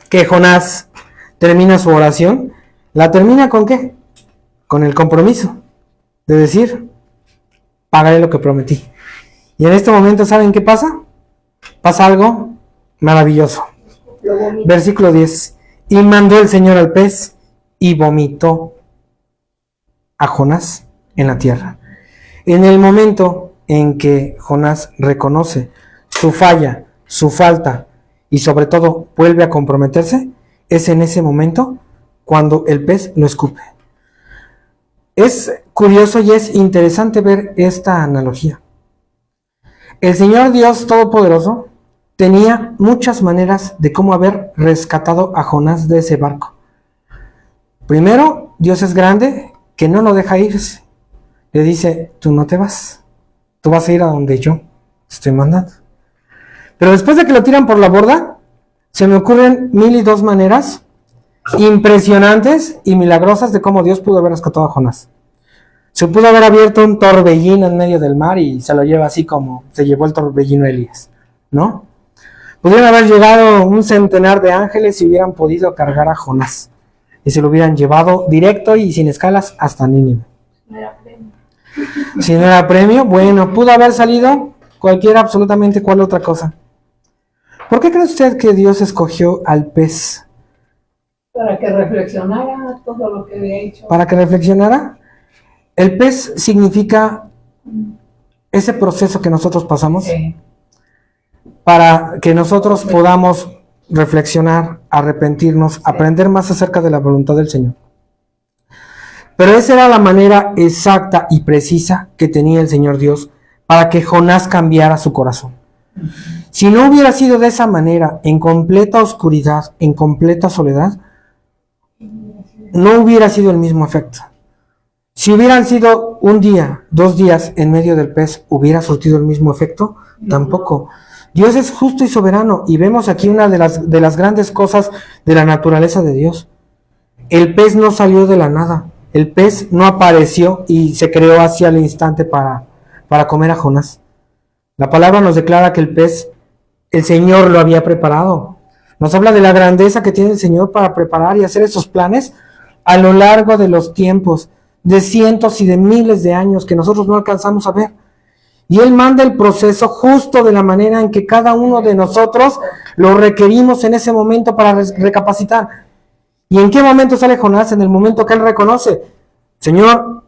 que Jonás termina su oración, ¿la termina con qué? Con el compromiso de decir, pagaré lo que prometí. Y en este momento, ¿saben qué pasa? Pasa algo maravilloso. Versículo 10. Y mandó el Señor al pez y vomitó a Jonás en la tierra. En el momento en que Jonás reconoce su falla, su falta y sobre todo vuelve a comprometerse, es en ese momento cuando el pez lo escupe. Es curioso y es interesante ver esta analogía. El Señor Dios Todopoderoso tenía muchas maneras de cómo haber rescatado a Jonás de ese barco. Primero, Dios es grande, que no lo deja irse. Le dice, tú no te vas, tú vas a ir a donde yo te estoy mandando. Pero después de que lo tiran por la borda, se me ocurren 1002 maneras impresionantes y milagrosas de cómo Dios pudo haber rescatado a Jonás. Se pudo haber abierto un torbellino en medio del mar y se lo lleva así como se llevó el torbellino Elías, ¿no? Pudieron haber llegado un centenar de ángeles y hubieran podido cargar a Jonás. Y se lo hubieran llevado directo y sin escalas hasta Nínive. No era premio. Si no era premio, bueno, pudo haber salido cualquier, absolutamente cual otra cosa. ¿Por qué cree usted que Dios escogió al pez? Para que reflexionara todo lo que había hecho. ¿Para que reflexionara? El pez significa ese proceso que nosotros pasamos Sí. para que nosotros podamos reflexionar, arrepentirnos, aprender más acerca de la voluntad del Señor. Pero esa era la manera exacta y precisa que tenía el Señor Dios para que Jonás cambiara su corazón. Si no hubiera sido de esa manera, en completa oscuridad, en completa soledad, no hubiera sido el mismo efecto. Si hubieran sido un día, 2 días en medio del pez, ¿hubiera surtido el mismo efecto? Tampoco. Dios es justo y soberano, y vemos aquí una de las grandes cosas de la naturaleza de Dios. El pez no salió de la nada. El pez no apareció y se creó así al instante para comer a Jonás. La palabra nos declara que el pez, el Señor lo había preparado. Nos habla de la grandeza que tiene el Señor para preparar y hacer esos planes a lo largo de los tiempos, de cientos y de miles de años que nosotros no alcanzamos a ver. Y Él manda el proceso justo de la manera en que cada uno de nosotros lo requerimos en ese momento para recapacitar. ¿Y en qué momento sale Jonás? En el momento que él reconoce, Señor,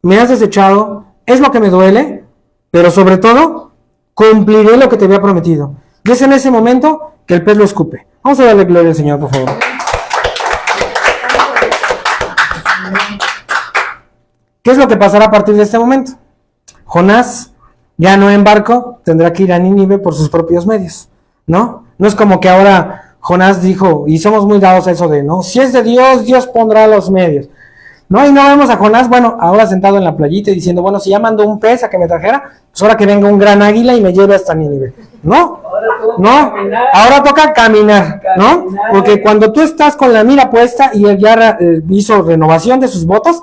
me has desechado, es lo que me duele, pero sobre todo, cumpliré lo que te había prometido. Y es en ese momento que el pez lo escupe. Vamos a darle gloria al Señor, por favor. ¿Qué es lo que pasará a partir de este momento? Jonás, ya no en barco, tendrá que ir a Nínive por sus propios medios, ¿no? No es como que ahora Jonás dijo, y somos muy dados a eso de, ¿no? Si es de Dios, Dios pondrá los medios, ¿no? Y no vemos a Jonás, bueno, ahora sentado en la playita y diciendo, bueno, si ya mandó un pez a que me trajera, pues ahora que venga un gran águila y me lleve hasta Nínive, ¿no? No, ahora toca caminar, ¿no? Porque cuando tú estás con la mira puesta y él ya hizo renovación de sus botas,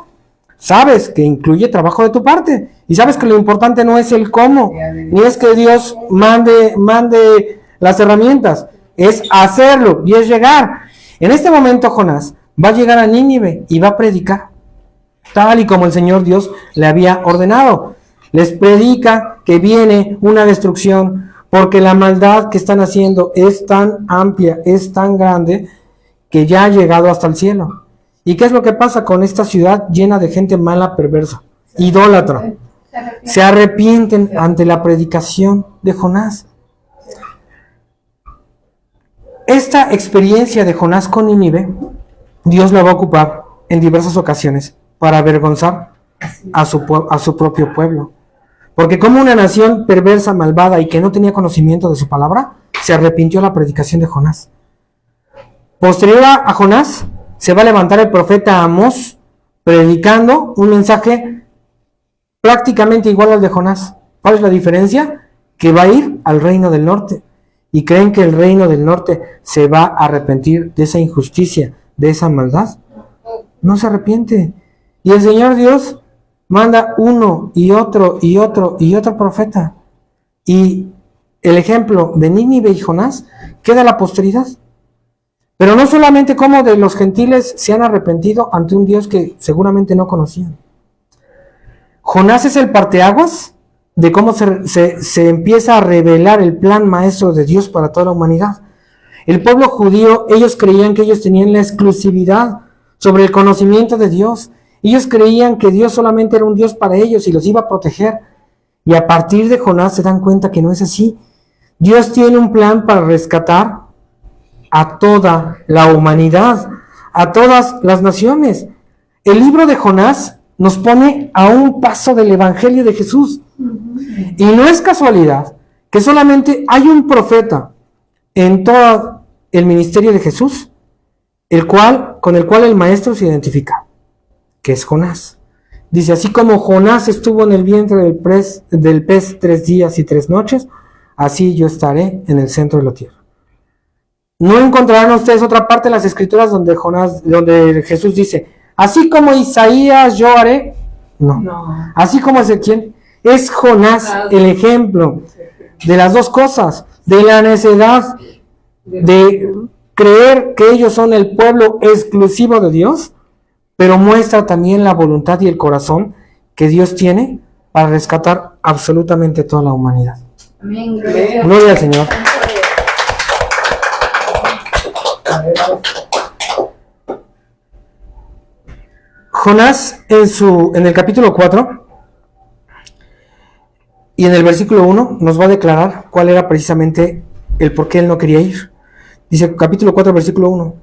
sabes que incluye trabajo de tu parte y sabes que lo importante no es el cómo, ni es que Dios mande las herramientas, es hacerlo y es llegar. En este momento Jonás va a llegar a Nínive y va a predicar, tal y como el Señor Dios le había ordenado. Les predica que viene una destrucción porque la maldad que están haciendo es tan amplia, es tan grande, que ya ha llegado hasta el cielo. ¿Y qué es lo que pasa con esta ciudad llena de gente mala, perversa, idólatra? Se arrepienten ante la predicación de Jonás. Esta experiencia de Jonás con Nínive, Dios la va a ocupar en diversas ocasiones para avergonzar a su propio pueblo. Porque como una nación perversa, malvada y que no tenía conocimiento de su palabra, se arrepintió la predicación de Jonás. Posterior a Jonás, se va a levantar el profeta Amós predicando un mensaje prácticamente igual al de Jonás. ¿Cuál es la diferencia? Que va a ir al reino del norte. ¿Y creen que el reino del norte se va a arrepentir de esa injusticia, de esa maldad? No se arrepiente. Y el Señor Dios manda uno y otro y otro y otro profeta. Y el ejemplo de Nínive y Jonás queda a la posteridad. Pero no solamente como de los gentiles se han arrepentido ante un Dios que seguramente no conocían. Jonás es el parteaguas de cómo se empieza a revelar el plan maestro de Dios para toda la humanidad. El pueblo judío, ellos creían que ellos tenían la exclusividad sobre el conocimiento de Dios. Ellos creían que Dios solamente era un Dios para ellos y los iba a proteger. Y a partir de Jonás se dan cuenta que no es así. Dios tiene un plan para rescatar a toda la humanidad, a todas las naciones. El libro de Jonás nos pone a un paso del Evangelio de Jesús. Y no es casualidad que solamente hay un profeta en todo el ministerio de Jesús, con el cual el maestro se identifica, que es Jonás. Dice, así como Jonás estuvo en el vientre del pez 3 días y 3 noches, así yo estaré en el centro de la tierra. No encontrarán ustedes otra parte en las escrituras donde Jesús dice, así como Isaías yo haré. No. Así como Ezequiel. Es Jonás el ejemplo de las dos cosas, de la necedad de creer que ellos son el pueblo exclusivo de Dios, pero muestra también la voluntad y el corazón que Dios tiene para rescatar absolutamente toda la humanidad. Amén. Gloria al Señor. Jonás en el capítulo 4 y en el versículo 1 nos va a declarar cuál era precisamente el por qué él no quería ir. Dice capítulo 4, versículo 1.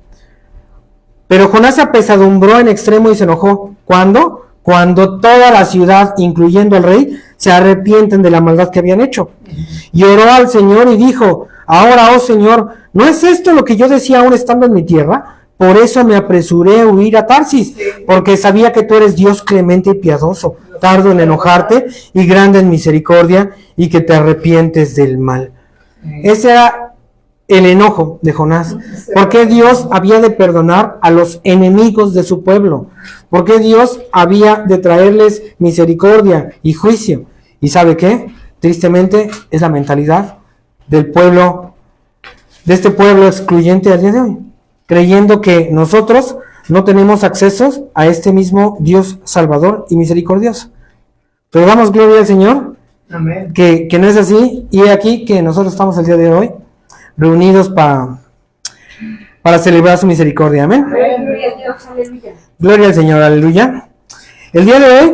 Pero Jonás se apesadumbró en extremo y se enojó. ¿Cuándo? Cuando toda la ciudad, incluyendo al rey, se arrepienten de la maldad que habían hecho. Y oró al Señor y dijo, ahora, oh Señor, ¿no es esto lo que yo decía aún estando en mi tierra? Por eso me apresuré a huir a Tarsis, porque sabía que tú eres Dios clemente y piadoso, tardo en enojarte y grande en misericordia, y que te arrepientes del mal. Ese era el enojo de Jonás. ¿Por qué Dios había de perdonar a los enemigos de su pueblo? ¿Por qué Dios había de traerles misericordia y juicio? ¿Y sabe qué? Tristemente es la mentalidad del pueblo, de este pueblo excluyente al día de hoy, creyendo que nosotros no tenemos acceso a este mismo Dios salvador y misericordioso. Pero damos gloria al Señor, Amén. que no es así, y aquí que nosotros estamos el día de hoy reunidos para celebrar su misericordia. Amén. Gloria a Dios, aleluya. Gloria al Señor, aleluya. El día de hoy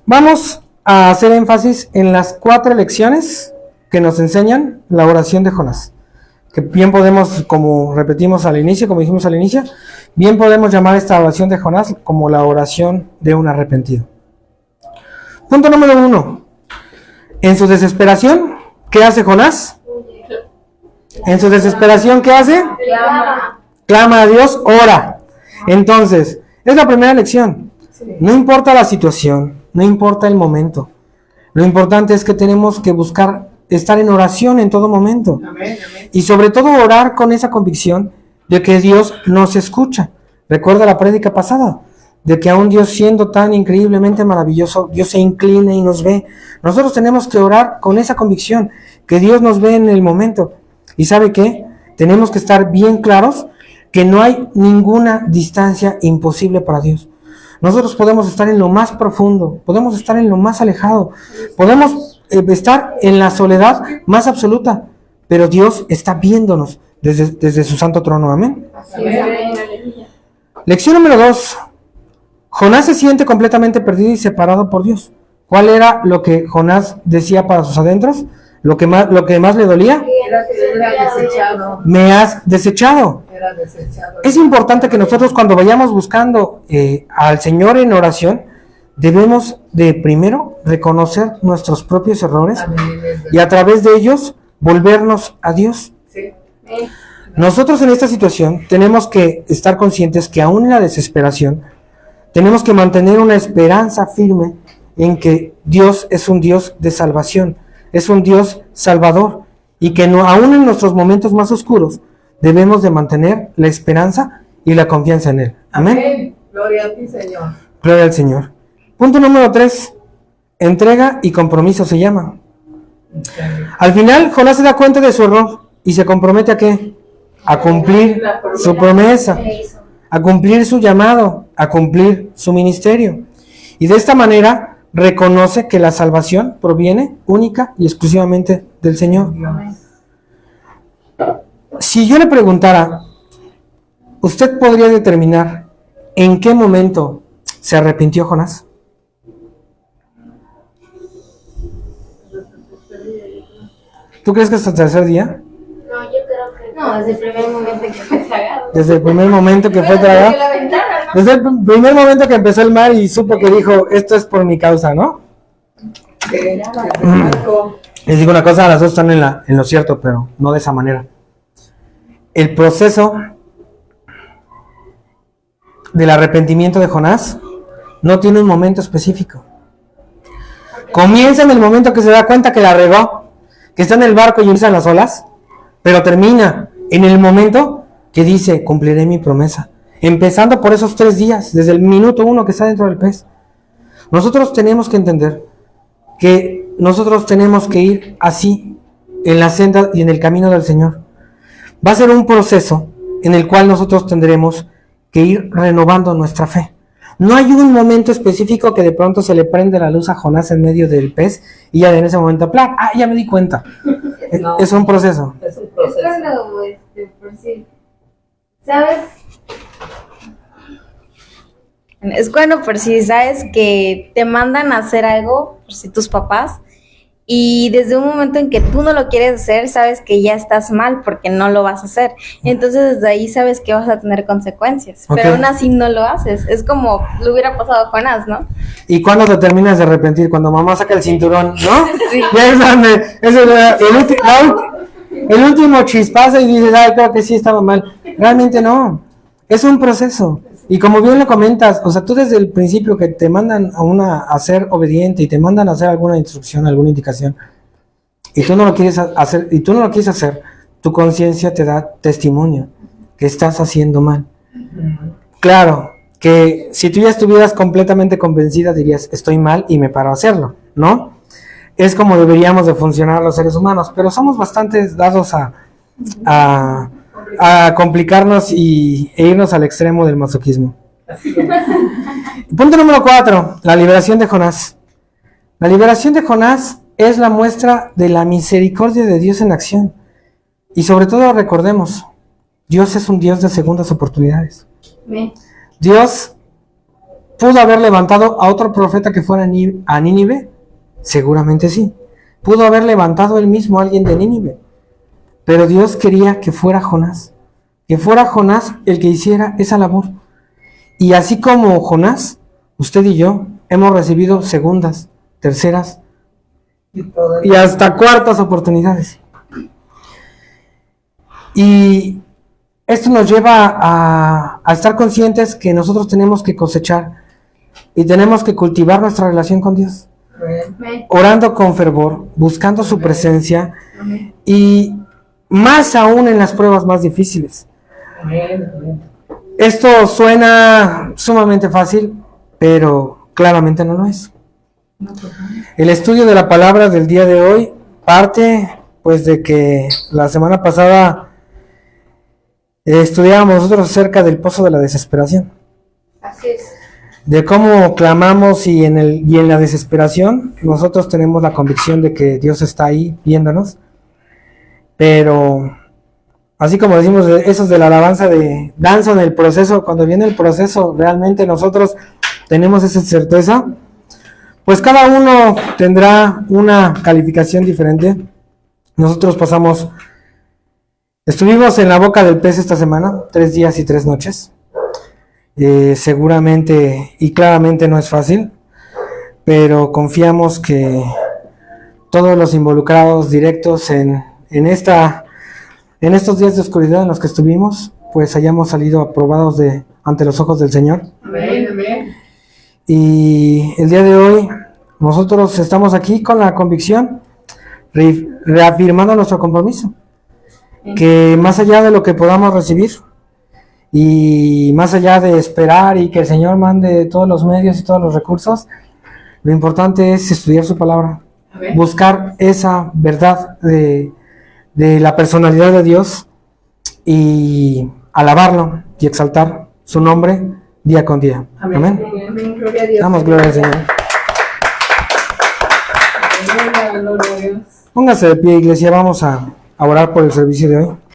vamos a hacer énfasis en las 4 lecciones que nos enseñan la oración de Jonás. Que bien podemos, como repetimos al inicio, como dijimos al inicio, bien podemos llamar esta oración de Jonás como la oración de un arrepentido. Punto número 1. En su desesperación, ¿qué hace Jonás? En su desesperación, ¿qué hace? Clama a Dios, ora. Entonces, es la primera lección. No importa la situación, no importa el momento. Lo importante es que tenemos que buscar estar en oración en todo momento. Y sobre todo orar con esa convicción de que Dios nos escucha. Recuerda la prédica pasada, de que aún Dios siendo tan increíblemente maravilloso, Dios se inclina y nos ve. Nosotros tenemos que orar con esa convicción, que Dios nos ve en el momento. ¿Y sabe qué? Tenemos que estar bien claros que no hay ninguna distancia imposible para Dios. Nosotros podemos estar en lo más profundo, podemos estar en lo más alejado, podemos estar en la soledad más absoluta, pero Dios está viéndonos desde su santo trono. Amén. Lección número 2. Jonás se siente completamente perdido y separado por Dios. ¿Cuál era lo que Jonás decía para sus adentros? Lo que más le dolía. Era desechado. Me has desechado. Era desechado. Es importante que nosotros cuando vayamos buscando al Señor en oración, debemos de primero reconocer nuestros propios errores y a través de ellos volvernos a Dios. Sí. Nosotros en esta situación tenemos que estar conscientes que aún en la desesperación tenemos que mantener una esperanza firme en que Dios es un Dios de salvación, es un Dios salvador, y que aún en nuestros momentos más oscuros debemos de mantener la esperanza y la confianza en Él. Amén. Gloria a ti, Señor. Gloria al Señor. Punto número 3. Entrega y compromiso se llama. Al final, Jonás se da cuenta de su error y se compromete ¿a qué? A cumplir su promesa. a cumplir su llamado, a cumplir su ministerio. Y de esta manera reconoce que la salvación proviene única y exclusivamente del Señor. Si yo le preguntara, ¿usted podría determinar en qué momento se arrepintió Jonás? ¿Tú crees que hasta el tercer día? No, yo creo que no, desde el primer momento que fue tragado. Desde el primer momento que fue tragado. Desde el primer momento que empezó el mar y supo que dijo, esto es por mi causa, ¿no? Les digo una cosa, las dos están en lo cierto, pero no de esa manera. El proceso del arrepentimiento de Jonás no tiene un momento específico. Comienza en el momento que se da cuenta que la regó, que está en el barco y empiezan las olas, pero termina en el momento que dice, cumpliré mi promesa. Empezando por esos 3 días, desde el minuto 1 que está dentro del pez. Nosotros tenemos que entender que nosotros tenemos que ir así en la senda y en el camino del Señor. Va a ser un proceso en el cual nosotros tendremos que ir renovando nuestra fe. No hay un momento específico que de pronto se le prende la luz a Jonás en medio del pez y ya en ese momento, ¡plá! ¡Ah, ya me di cuenta! No, es un proceso. Es un proceso. Es cuando, por si, ¿sabes? Es cuando por si sabes que te mandan a hacer algo, por si tus papás, y desde un momento en que tú no lo quieres hacer, sabes que ya estás mal porque no lo vas a hacer. Entonces desde ahí sabes que vas a tener consecuencias, pero aún así no lo haces. Es como lo hubiera pasado a Jonás, ¿no? ¿Y cuándo te terminas de arrepentir? Cuando mamá saca el cinturón, ¿no? Sí. Ya es donde es el último chispazo y dices, ay, creo que sí estaba mal. Realmente no. Es un proceso. Y como bien lo comentas, o sea, tú desde el principio que te mandan a ser obediente y te mandan a hacer alguna instrucción, alguna indicación, y tú no lo quieres hacer, tu conciencia te da testimonio que estás haciendo mal. Claro, que si tú ya estuvieras completamente convencida dirías, estoy mal y me paro a hacerlo, ¿no? Es como deberíamos de funcionar los seres humanos, pero somos bastante dados a complicarnos e irnos al extremo del masoquismo. Punto número 4, la liberación de Jonás. La liberación de Jonás es la muestra de la misericordia de Dios en acción. Y sobre todo recordemos, Dios es un Dios de segundas oportunidades. Dios pudo haber levantado a otro profeta que fuera a Nínive, seguramente sí. Pudo haber levantado él mismo a alguien de Nínive. Pero Dios quería que fuera Jonás el que hiciera esa labor. Y así como Jonás, usted y yo hemos recibido segundas, terceras y hasta cuartas oportunidades. Y esto nos lleva a estar conscientes que nosotros tenemos que cosechar y tenemos que cultivar nuestra relación con Dios, orando con fervor, buscando su presencia y más aún en las pruebas más difíciles. Esto suena sumamente fácil, pero claramente no lo es. El estudio de la palabra del día de hoy parte pues de que la semana pasada estudiábamos nosotros acerca del pozo de la desesperación. Así es. De cómo clamamos y en la desesperación nosotros tenemos la convicción de que Dios está ahí viéndonos. Pero así como decimos esos de la alabanza de danza en el proceso, cuando viene el proceso realmente nosotros tenemos esa certeza, pues cada uno tendrá una calificación diferente. Nosotros estuvimos en la boca del pez esta semana, 3 días y 3 noches. Seguramente y claramente no es fácil, pero confiamos que todos los involucrados directos en estos días de oscuridad en los que estuvimos, pues hayamos salido aprobados ante los ojos del Señor. Amén, amén. Y el día de hoy nosotros estamos aquí con la convicción, reafirmando nuestro compromiso, que más allá de lo que podamos recibir y más allá de esperar y que el Señor mande todos los medios y todos los recursos, lo importante es estudiar su palabra, buscar esa verdad de la personalidad de Dios y alabarlo y exaltar su nombre día con día. Amén. Amén. Amén. Gloria a Dios. Damos gloria al Señor. Aleluya, gloria a Dios. Póngase de pie, iglesia, vamos a orar por el servicio de hoy.